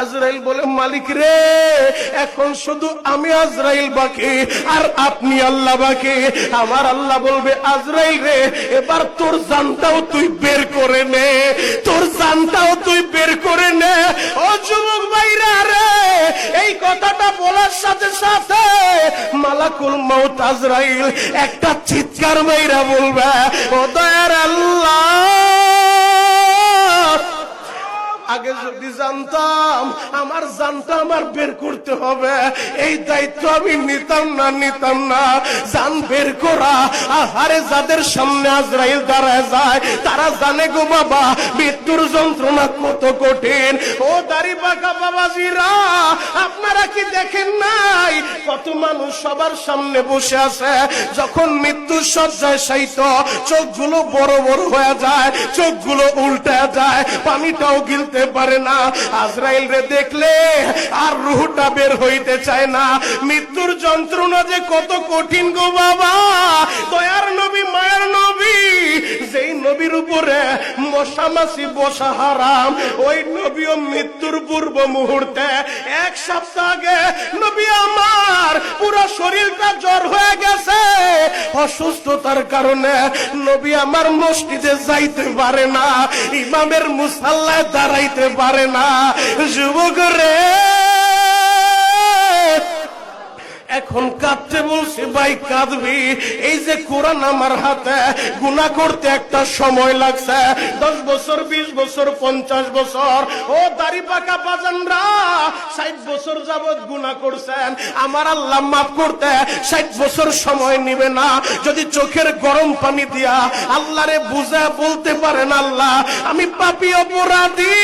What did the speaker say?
আজরাইল বলে, মালিক রে, এখন শুধু আমি আজরাইল বাকি আর আপনি আল্লাহ বাকি। আমার আল্লাহ বলবে, আজরাইল রে, এবার তোর জানটাও তুই বের করে নে, তোর জানটাও তুই বের করে নে। ও যুবক ভাইরা রে, এই কথাটা বলার সাথে সাথে মালাকুল মউত আজরাইল একটা চিৎকার মাইরা বলবে, ও দয়ার আল্লাহ, আগে যদি জানতাম আমার জানটা আমার বের করতে হবে, এই দায়িত্ব আমি নিতাম না। জান বের করা, আহারে যাদের সামনে আজরাইল দাঁড়ায় যায় তারা জানে গো বাবা মৃত্যুর যন্ত্রণা কত কঠিন। ও দাড়ি পাকা বাবাজিরা, আপনারা কি দেখেন নাই কত মানুষ সবার সামনে বসে আছে, যখন মৃত্যুর শয্যায় শায়িত চোখগুলো বড় বড় হয়ে যায়, চোখগুলো উল্টে যায়, পানিটাও গিলতে পারে না। আজরাইল রে দেখলে আর রূহটা বের হইতে চায় না। মৃত্যুর যন্ত্রণা যে কত কঠিন গো বাবা। দয়ার নবী, মায়ের নবী, যেই নবীর উপরে মশামাছি বসা হারাম, ওই নবীও মৃত্যুর পূর্ব মুহূর্তে এক সপ্তাহ আগে নবী আমার পুরো শরীরটা জ্বর হয়ে গেছে, অসুস্থতার কারণে নবী আমার মসজিদে যাইতে পারে না, ইমামের মুসাল্লায় দাঁড়াইতে পারে না। যুবক রে, এখন কাঁদতে বলছি, ভাই কাঁদবি, এই যে কোরআন আমার হাতে, গুনাহ করতে একটা সময় লাগছে, 10 বছর, 20 বছর, 50 বছর। ও দাড়ি পাকা বাজানরা, 60 বছর যাবত গুনাহ করছেন, আমার আল্লাহ মাফ করতে 60 বছর সময় নিবে না। যদি চোখের গরম পানি দিয়া আল্লাহরে বুঝা বলতে পারেন, আল্লাহ আমি পাপী অপরাধী,